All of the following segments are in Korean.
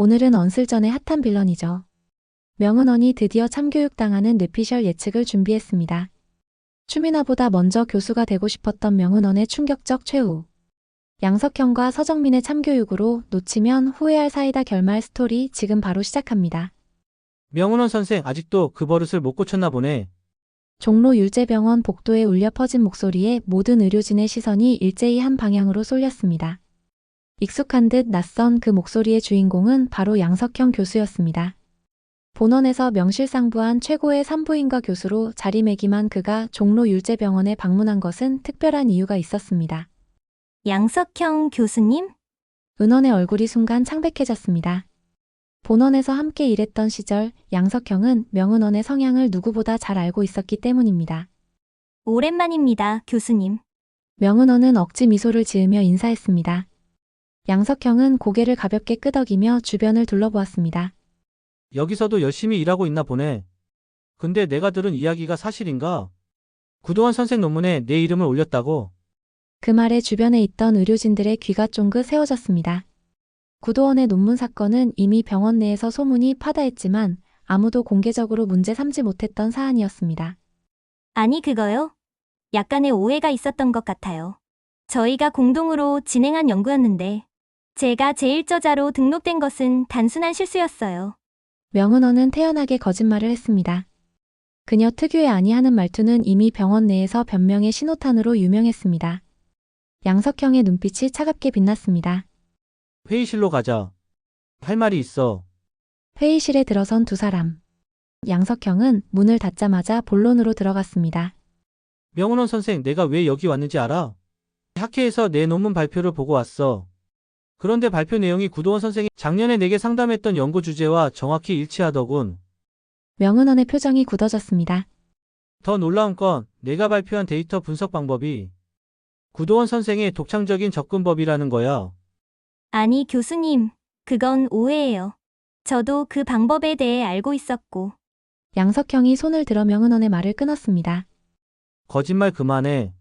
오늘은 언슬전의 핫한 빌런이죠. 명은원이 드디어 참교육당하는 뇌피셜 예측을 준비했습니다. 추민아보다 먼저 교수가 되고 싶었던 명은원의 충격적 최후. 양석형과 서정민의 참교육으로 놓치면 후회할 사이다 결말 스토리 지금 바로 시작합니다. 명은원 선생 아직도 그 버릇을 못 고쳤나 보네. 종로 율제병원 복도에 울려 퍼진 목소리에 모든 의료진의 시선이 일제히 한 방향으로 쏠렸습니다. 익숙한 듯 낯선 그 목소리의 주인공은 바로 양석형 교수였습니다. 본원에서 명실상부한 최고의 산부인과 교수로 자리매김한 그가 종로 율제병원에 방문한 것은 특별한 이유가 있었습니다. 양석형 교수님? 은원의 얼굴이 순간 창백해졌습니다. 본원에서 함께 일했던 시절 양석형은 명은원의 성향을 누구보다 잘 알고 있었기 때문입니다. 오랜만입니다, 교수님. 명은원은 억지 미소를 지으며 인사했습니다. 양석형은 고개를 가볍게 끄덕이며 주변을 둘러보았습니다. 여기서도 열심히 일하고 있나 보네. 근데 내가 들은 이야기가 사실인가? 구도원 선생 논문에 내 이름을 올렸다고? 그 말에 주변에 있던 의료진들의 귀가 쫑긋 세워졌습니다. 구도원의 논문 사건은 이미 병원 내에서 소문이 파다했지만 아무도 공개적으로 문제 삼지 못했던 사안이었습니다. 아니, 그거요? 약간의 오해가 있었던 것 같아요. 저희가 공동으로 진행한 연구였는데 제가 제1저자로 등록된 것은 단순한 실수였어요. 명은원은 태연하게 거짓말을 했습니다. 그녀 특유의 아니하는 말투는 이미 병원 내에서 변명의 신호탄으로 유명했습니다. 양석형의 눈빛이 차갑게 빛났습니다. 회의실로 가자. 할 말이 있어. 회의실에 들어선 두 사람. 양석형은 문을 닫자마자 본론으로 들어갔습니다. 명은원 선생 내가 왜 여기 왔는지 알아? 학회에서 내 논문 발표를 보고 왔어. 그런데 발표 내용이 구도원 선생이 작년에 내게 상담했던 연구 주제와 정확히 일치하더군. 명은원의 표정이 굳어졌습니다. 더 놀라운 건 내가 발표한 데이터 분석 방법이 구도원 선생의 독창적인 접근법이라는 거야. 아니, 교수님, 그건 오해예요. 저도 그 방법에 대해 알고 있었고. 양석형이 손을 들어 명은원의 말을 끊었습니다. 거짓말 그만해.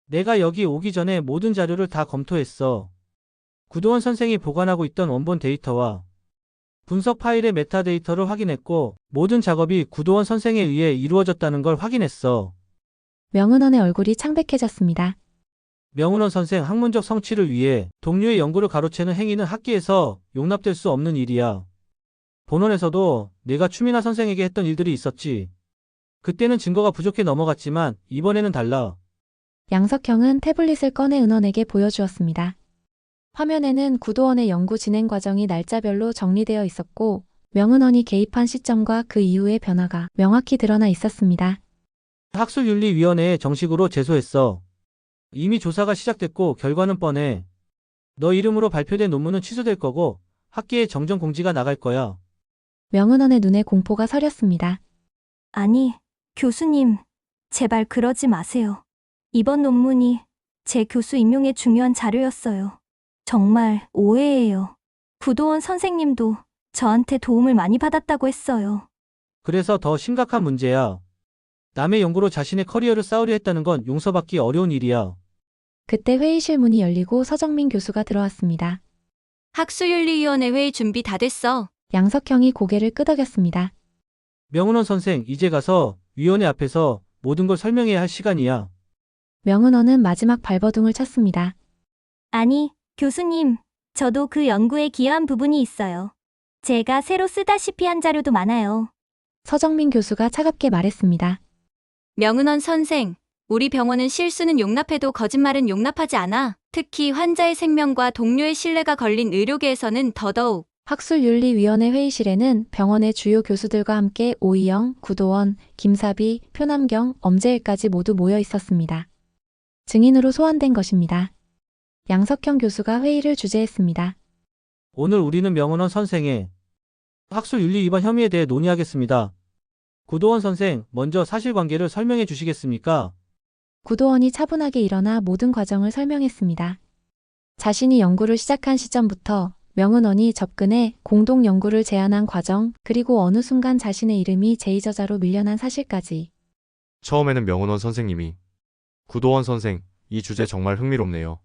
내가 여기 오기 전에 모든 자료를 다 검토했어. 구도원 선생이 보관하고 있던 원본 데이터와 분석 파일의 메타데이터를 확인했고 모든 작업이 구도원 선생에 의해 이루어졌다는 걸 확인했어. 명은원의 얼굴이 창백해졌습니다. 명은원 선생 학문적 성취를 위해 동료의 연구를 가로채는 행위는 학계에서 용납될 수 없는 일이야. 본원에서도 내가 추미나 선생에게 했던 일들이 있었지. 그때는 증거가 부족해 넘어갔지만 이번에는 달라. 양석형은 태블릿을 꺼내 은원에게 보여주었습니다. 화면에는 구도원의 연구 진행 과정이 날짜별로 정리되어 있었고 명은원이 개입한 시점과 그 이후의 변화가 명확히 드러나 있었습니다. 학술윤리위원회에 정식으로 제소했어. 이미 조사가 시작됐고 결과는 뻔해. 너 이름으로 발표된 논문은 취소될 거고 학계에 정정 공지가 나갈 거야. 명은원의 눈에 공포가 서렸습니다. 아니, 교수님, 제발 그러지 마세요. 이번 논문이 제 교수 임용에 중요한 자료였어요. 정말 오해예요. 구도원 선생님도 저한테 도움을 많이 받았다고 했어요. 그래서 더 심각한 문제야. 남의 연구로 자신의 커리어를 쌓으려 했다는 건 용서받기 어려운 일이야. 그때 회의실 문이 열리고 서정민 교수가 들어왔습니다. 학술윤리위원회 회의 준비 다 됐어. 양석형이 고개를 끄덕였습니다. 명은원 선생 이제 가서 위원회 앞에서 모든 걸 설명해야 할 시간이야. 명은원은 마지막 발버둥을 쳤습니다. 아니, 교수님, 저도 그 연구에 기여한 부분이 있어요. 제가 새로 쓰다시피 한 자료도 많아요. 서정민 교수가 차갑게 말했습니다. 명은원 선생, 우리 병원은 실수는 용납해도 거짓말은 용납하지 않아. 특히 환자의 생명과 동료의 신뢰가 걸린 의료계에서는 더더욱. 학술윤리위원회 회의실에는 병원의 주요 교수들과 함께 오이영, 구도원, 김사비, 표남경, 엄재일까지 모두 모여 있었습니다. 증인으로 소환된 것입니다. 양석형 교수가 회의를 주재했습니다. 오늘 우리는 명은원 선생의 학술윤리 위반 혐의에 대해 논의하겠습니다. 구도원 선생, 먼저 사실관계를 설명해 주시겠습니까? 구도원이 차분하게 일어나 모든 과정을 설명했습니다. 자신이 연구를 시작한 시점부터 명은원이 접근해 공동 연구를 제안한 과정, 그리고 어느 순간 자신의 이름이 제2저자로 밀려난 사실까지. 처음에는 명은원 선생님이 구도원 선생, 이 주제 정말 흥미롭네요.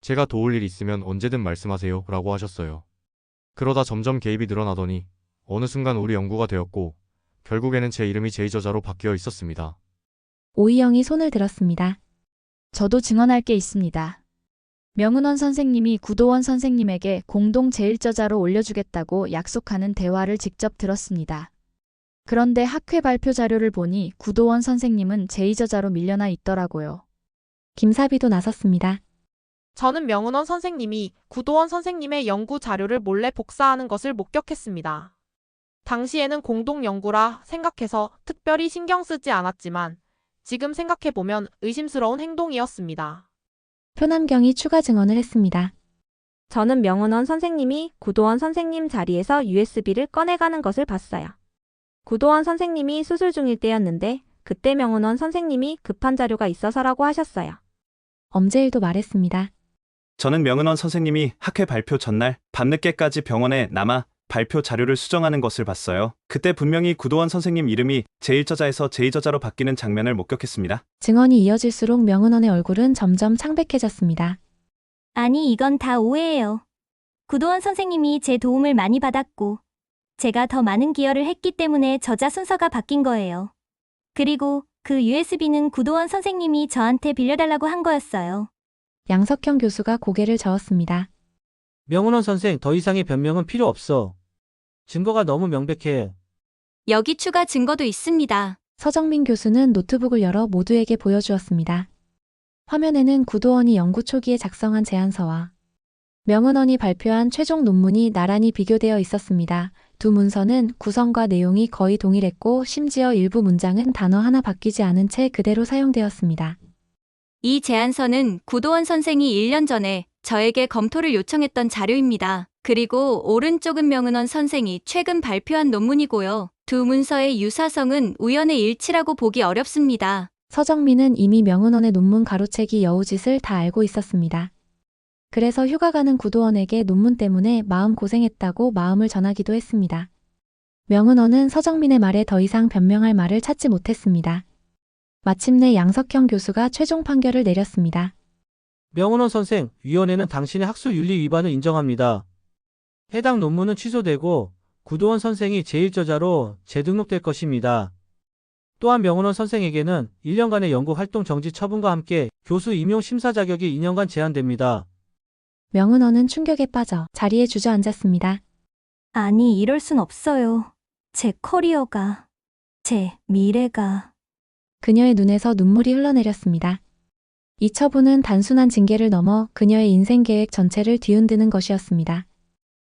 제가 도울 일 있으면 언제든 말씀하세요 라고 하셨어요. 그러다 점점 개입이 늘어나더니 어느 순간 우리 연구가 되었고 결국에는 제 이름이 제2저자로 바뀌어 있었습니다. 오이영이 손을 들었습니다. 저도 증언할 게 있습니다. 명은원 선생님이 구도원 선생님에게 공동 제1저자로 올려주겠다고 약속하는 대화를 직접 들었습니다. 그런데 학회 발표 자료를 보니 구도원 선생님은 제2저자로 밀려나 있더라고요. 김사비도 나섰습니다. 저는 명은원 선생님이 구도원 선생님의 연구 자료를 몰래 복사하는 것을 목격했습니다. 당시에는 공동 연구라 생각해서 특별히 신경 쓰지 않았지만 지금 생각해보면 의심스러운 행동이었습니다. 표남경이 추가 증언을 했습니다. 저는 명은원 선생님이 구도원 선생님 자리에서 USB를 꺼내가는 것을 봤어요. 구도원 선생님이 수술 중일 때였는데 그때 명은원 선생님이 급한 자료가 있어서라고 하셨어요. 엄재일도 말했습니다. 저는 명은원 선생님이 학회 발표 전날 밤늦게까지 병원에 남아 발표 자료를 수정하는 것을 봤어요. 그때 분명히 구도원 선생님 이름이 제1저자에서 제2저자로 바뀌는 장면을 목격했습니다. 증언이 이어질수록 명은원의 얼굴은 점점 창백해졌습니다. 아니, 이건 다 오해예요. 구도원 선생님이 제 도움을 많이 받았고, 제가 더 많은 기여를 했기 때문에 저자 순서가 바뀐 거예요. 그리고 그 USB는 구도원 선생님이 저한테 빌려달라고 한 거였어요. 양석형 교수가 고개를 저었습니다. 명은원 선생, 더 이상의 변명은 필요 없어. 증거가 너무 명백해. 여기 추가 증거도 있습니다. 서정민 교수는 노트북을 열어 모두에게 보여주었습니다. 화면에는 구도원이 연구 초기에 작성한 제안서와 명은원이 발표한 최종 논문이 나란히 비교되어 있었습니다. 두 문서는 구성과 내용이 거의 동일했고 심지어 일부 문장은 단어 하나 바뀌지 않은 채 그대로 사용되었습니다. 이 제안서는 구도원 선생이 1년 전에 저에게 검토를 요청했던 자료입니다. 그리고 오른쪽은 명은원 선생이 최근 발표한 논문이고요. 두 문서의 유사성은 우연의 일치라고 보기 어렵습니다. 서정민은 이미 명은원의 논문 가로채기 여우짓을 다 알고 있었습니다. 그래서 휴가 가는 구도원에게 논문 때문에 마음고생했다고 마음을 전하기도 했습니다. 명은원은 서정민의 말에 더 이상 변명할 말을 찾지 못했습니다. 마침내 양석형 교수가 최종 판결을 내렸습니다. 명은원 선생, 위원회는 당신의 학술윤리 위반을 인정합니다. 해당 논문은 취소되고 구도원 선생이 제1저자로 재등록될 것입니다. 또한 명은원 선생에게는 1년간의 연구 활동 정지 처분과 함께 교수 임용 심사 자격이 2년간 제한됩니다. 명은원은 충격에 빠져 자리에 주저앉았습니다. 아니, 이럴 순 없어요. 제 커리어가, 제 미래가. 그녀의 눈에서 눈물이 흘러내렸습니다. 이 처분은 단순한 징계를 넘어 그녀의 인생 계획 전체를 뒤흔드는 것이었습니다.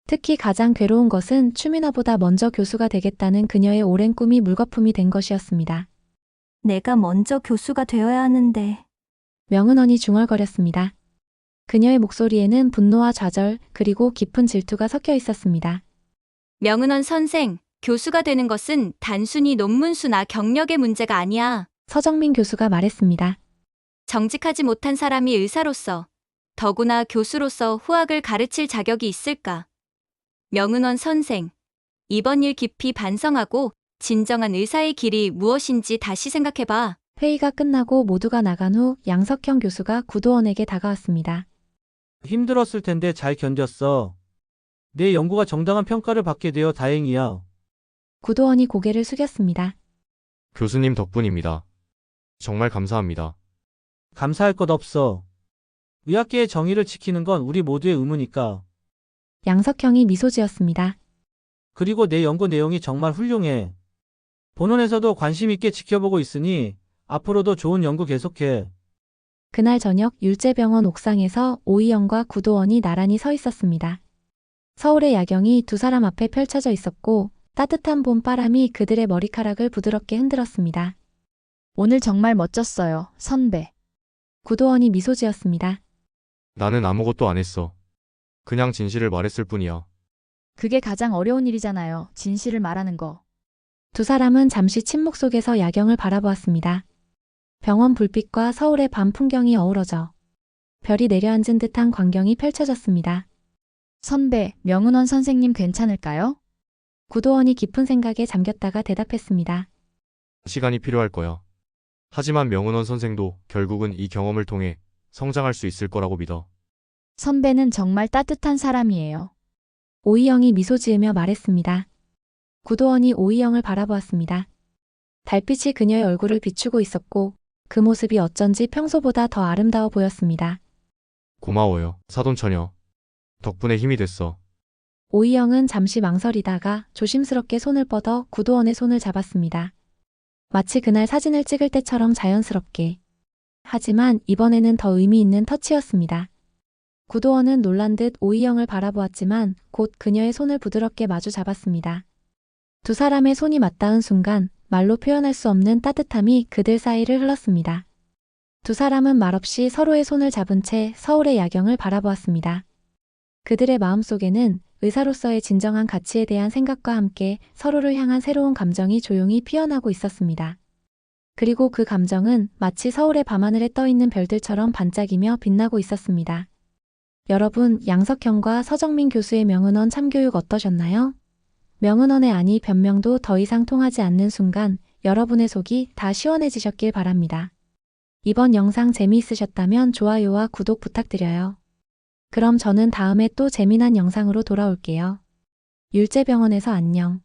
특히 가장 괴로운 것은 추민화보다 먼저 교수가 되겠다는 그녀의 오랜 꿈이 물거품이 된 것이었습니다. 내가 먼저 교수가 되어야 하는데. 명은원이 중얼거렸습니다. 그녀의 목소리에는 분노와 좌절 그리고 깊은 질투가 섞여 있었습니다. 명은원 선생, 교수가 되는 것은 단순히 논문 수나 경력의 문제가 아니야. 서정민 교수가 말했습니다. 정직하지 못한 사람이 의사로서, 더구나 교수로서 후학을 가르칠 자격이 있을까? 명은원 선생, 이번 일 깊이 반성하고 진정한 의사의 길이 무엇인지 다시 생각해봐. 회의가 끝나고 모두가 나간 후 양석형 교수가 구도원에게 다가왔습니다. 힘들었을 텐데 잘 견뎠어. 내 연구가 정당한 평가를 받게 되어 다행이야. 구도원이 고개를 숙였습니다. 교수님 덕분입니다. 정말 감사합니다. 감사할 것 없어. 의학계의 정의를 지키는 건 우리 모두의 의무니까. 양석형이 미소 지었습니다. 그리고 내 연구 내용이 정말 훌륭해. 본원에서도 관심 있게 지켜보고 있으니 앞으로도 좋은 연구 계속해. 그날 저녁 율제병원 옥상에서 오이영과 구도원이 나란히 서 있었습니다. 서울의 야경이 두 사람 앞에 펼쳐져 있었고 따뜻한 봄바람이 그들의 머리카락을 부드럽게 흔들었습니다. 오늘 정말 멋졌어요, 선배. 구도원이 미소 지었습니다. 나는 아무것도 안 했어. 그냥 진실을 말했을 뿐이야. 그게 가장 어려운 일이잖아요, 진실을 말하는 거. 두 사람은 잠시 침묵 속에서 야경을 바라보았습니다. 병원 불빛과 서울의 밤 풍경이 어우러져 별이 내려앉은 듯한 광경이 펼쳐졌습니다. 선배, 명은원 선생님 괜찮을까요? 구도원이 깊은 생각에 잠겼다가 대답했습니다. 시간이 필요할 거야. 하지만 명은원 선생도 결국은 이 경험을 통해 성장할 수 있을 거라고 믿어. 선배는 정말 따뜻한 사람이에요. 오이영이 미소 지으며 말했습니다. 구도원이 오이영을 바라보았습니다. 달빛이 그녀의 얼굴을 비추고 있었고 그 모습이 어쩐지 평소보다 더 아름다워 보였습니다. 고마워요, 사돈처녀. 덕분에 힘이 됐어. 오이영은 잠시 망설이다가 조심스럽게 손을 뻗어 구도원의 손을 잡았습니다. 마치 그날 사진을 찍을 때처럼 자연스럽게. 하지만 이번에는 더 의미 있는 터치였습니다. 구도원은 놀란 듯 오이영을 바라보았지만 곧 그녀의 손을 부드럽게 마주 잡았습니다. 두 사람의 손이 맞닿은 순간 말로 표현할 수 없는 따뜻함이 그들 사이를 흘렀습니다. 두 사람은 말없이 서로의 손을 잡은 채 서울의 야경을 바라보았습니다. 그들의 마음속에는 의사로서의 진정한 가치에 대한 생각과 함께 서로를 향한 새로운 감정이 조용히 피어나고 있었습니다. 그리고 그 감정은 마치 서울의 밤하늘에 떠있는 별들처럼 반짝이며 빛나고 있었습니다. 여러분, 양석형과 서정민 교수의 명은원 참교육 어떠셨나요? 명은원의 아니 변명도 더 이상 통하지 않는 순간 여러분의 속이 다 시원해지셨길 바랍니다. 이번 영상 재미있으셨다면 좋아요와 구독 부탁드려요. 그럼 저는 다음에 또 재미난 영상으로 돌아올게요. 율제병원에서 안녕.